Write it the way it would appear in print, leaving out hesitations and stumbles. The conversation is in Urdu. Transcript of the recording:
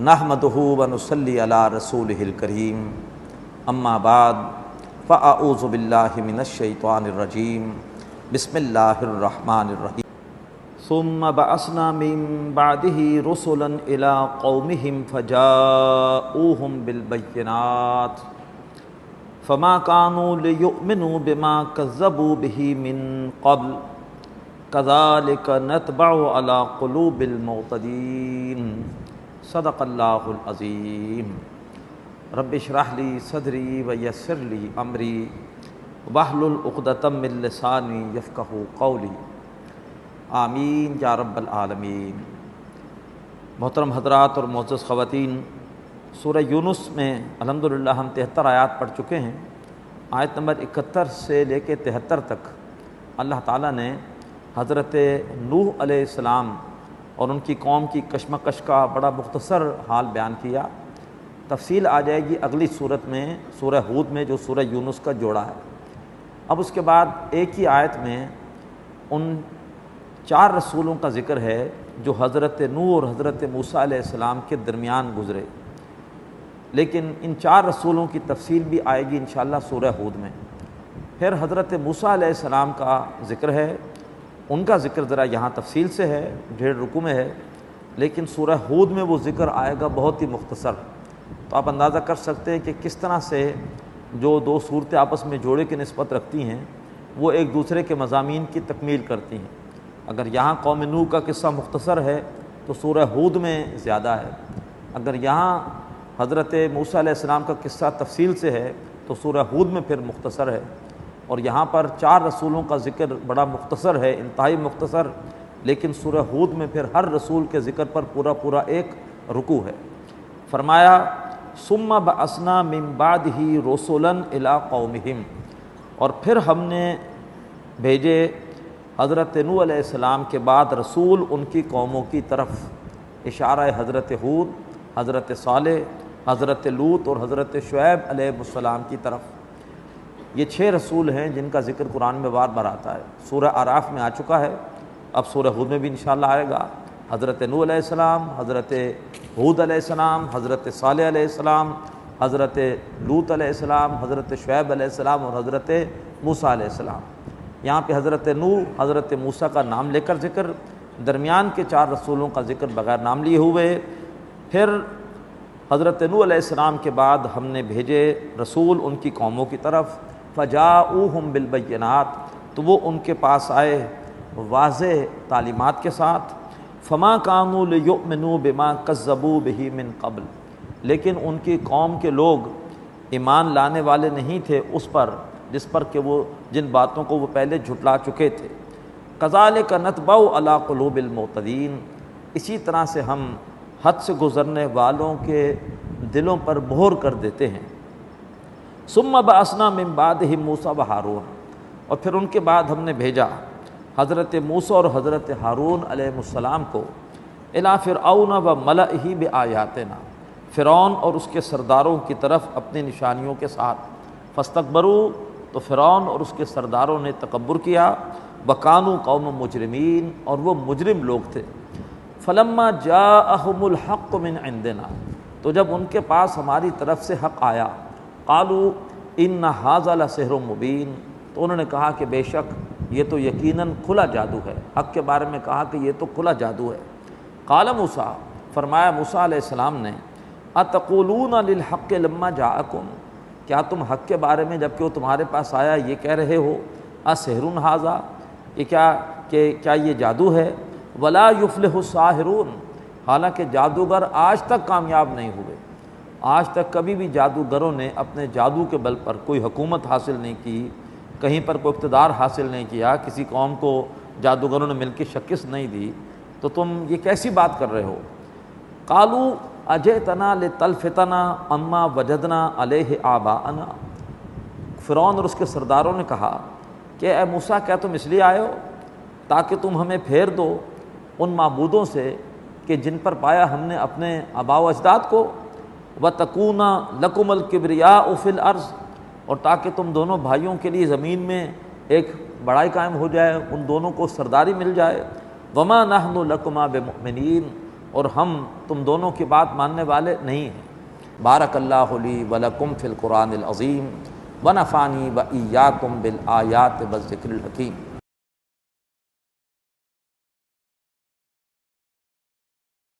نحمدہ ونصلی علی رسولہ الکریم اما بعد فاعوذ باللہ من الشیطان الرجیم بسم اللہ الرحمن الرحیم ثم بعثنا من بعدہ رسلا الی قومہم فجاؤوہم بالبینات فما كانوا ليؤمنوا بما كذبوا به من قبل كذلك نتبع على قلوب المعتدين صدق اللہ العظیم رب اشرح لی صدری ویسر لی امری واحلل عقدۃ من لسانی یفقہوا قولی آمین یا رب العالمین۔ محترم حضرات اور معزز خواتین، سورہ یونس میں الحمدللہ ہم 73 آیات پڑھ چکے ہیں۔ آیت نمبر 71 سے لے کے 73 تک اللہ تعالیٰ نے حضرت نوح علیہ السلام اور ان کی قوم کی کشمکش کا بڑا مختصر حال بیان کیا۔ تفصیل آ جائے گی اگلی صورت میں، سورہ ہود میں، جو سورہ یونس کا جوڑا ہے۔ اب اس کے بعد ایک ہی آیت میں ان 4 رسولوں کا ذکر ہے جو حضرت نوح اور حضرت موسیٰ علیہ السلام کے درمیان گزرے، لیکن ان 4 رسولوں کی تفصیل بھی آئے گی انشاءاللہ سورہ ہود میں۔ پھر حضرت موسیٰ علیہ السلام کا ذکر ہے، ان کا ذکر ذرا یہاں تفصیل سے ہے، 1.5 رکوع میں ہے، لیکن سورہ ہود میں وہ ذکر آئے گا بہت ہی مختصر۔ تو آپ اندازہ کر سکتے ہیں کہ کس طرح سے جو 2 صورتیں آپس میں جوڑے کی نسبت رکھتی ہیں وہ ایک دوسرے کے مضامین کی تکمیل کرتی ہیں۔ اگر یہاں قوم نوح کا قصہ مختصر ہے تو سورہ ہود میں زیادہ ہے، اگر یہاں حضرت موسیٰ علیہ السلام کا قصہ تفصیل سے ہے تو سورہ ہود میں پھر مختصر ہے، اور یہاں پر 4 رسولوں کا ذکر بڑا مختصر ہے، انتہائی مختصر، لیکن سورہ ہود میں پھر ہر رسول کے ذکر پر پورا ایک رکوع ہے۔ فرمایا ثم بعثنا من بعدہ رسلا الی قومہم، اور پھر ہم نے بھیجے حضرت نوح علیہ السلام کے بعد رسول ان کی قوموں کی طرف، اشارہ حضرت ہود، حضرت صالح، حضرت لوط اور حضرت شعیب علیہ السلام کی طرف۔ یہ 6 رسول ہیں جن کا ذکر قرآن میں بار بار آتا ہے۔ سورہ اعراف میں آ چکا ہے، اب سورہ ہود میں بھی انشاءاللہ آئے گا۔ حضرت نوح علیہ السلام، حضرت ہود علیہ السلام، حضرت صالح علیہ السلام، حضرت لوط علیہ السلام، حضرت شعیب علیہ السلام اور حضرت موسیٰ علیہ السلام۔ یہاں پہ حضرت نوح، حضرت موسیٰ کا نام لے کر ذکر، درمیان کے 4 رسولوں کا ذکر بغیر نام لیے ہوئے۔ پھر حضرت نوح علیہ السلام کے بعد ہم نے بھیجے رسول ان کی قوموں کی طرف، فجاؤوہم بالبینات، تو وہ ان کے پاس آئے واضح تعلیمات کے ساتھ۔ فما کانوا لیؤمنوا بما کذبوا بہ من قبل، لیکن ان کی قوم کے لوگ ایمان لانے والے نہیں تھے اس پر جس پر کہ وہ جن باتوں کو وہ پہلے جھٹلا چکے تھے۔ کذالک نتبع علی قلوب المعتدین، اسی طرح سے ہم حد سے گزرنے والوں کے دلوں پر مہر کر دیتے ہیں۔ ثم بعثنا من بعدہم موسیٰ وہارون، اور پھر ان کے بعد ہم نے بھیجا حضرت موسیٰ اور حضرت ہارون علیہ السلام کو الی فرعون وملئہ بآیاتنا، فرعون اور اس کے سرداروں کی طرف اپنی نشانیوں کے ساتھ۔ فاستکبروا، تو فرعون اور اس کے سرداروں نے تکبر کیا، وکانوا قوم مجرمین، اور وہ مجرم لوگ تھے۔ فلما جاءہم الحق من عندنا، تو جب ان کے پاس ہماری طرف سے حق آیا، قالوا ان ھذا لسحر مبین، تو انہوں نے کہا کہ بے شک یہ تو یقیناً کھلا جادو ہے۔ حق کے بارے میں کہا کہ یہ تو کھلا جادو ہے۔ قال موسیٰ، فرمایا موسیٰ علیہ السلام نے، اتقولون للحق لما جاءکم، کیا تم حق کے بارے میں جب کہ وہ تمہارے پاس آیا یہ کہہ رہے ہو، اسحر ھذا، یہ کیا یہ جادو ہے؟ ولا یفلح الساحرون، حالانکہ جادوگر آج تک کامیاب نہیں ہوئے، آج تک کبھی بھی جادوگروں نے اپنے جادو کے بل پر کوئی حکومت حاصل نہیں کی، کہیں پر کوئی اقتدار حاصل نہیں کیا، کسی قوم کو جادوگروں نے مل کے شکست نہیں دی، تو تم یہ کیسی بات کر رہے ہو؟ قالوا اجئتنا لتلفتنا اما وجدنا علیہ آباءنا، فرعون اور اس کے سرداروں نے کہا کہ اے موسیٰ، کیا تم اس لیے آئے ہو تاکہ تم ہمیں پھیر دو ان معبودوں سے کہ جن پر پایا ہم نے اپنے آباء و اجداد کو، وَتَكُونَ لَكُمُ الْكِبْرِيَاءُ فِي الْأَرْضِ، اور تاکہ تم دونوں بھائیوں کے لیے زمین میں ایک بڑائی قائم ہو جائے، ان دونوں کو سرداری مل جائے۔ وَمَا نَحْنُ لَكُمَا بِمُؤْمِنِينَ، اور ہم تم دونوں کی بات ماننے والے نہیں ہیں۔ بارک اللہ لی ولکم فی القرآن العظیم ونفعنی وإیاکم بالآیات والذکر الحکیم۔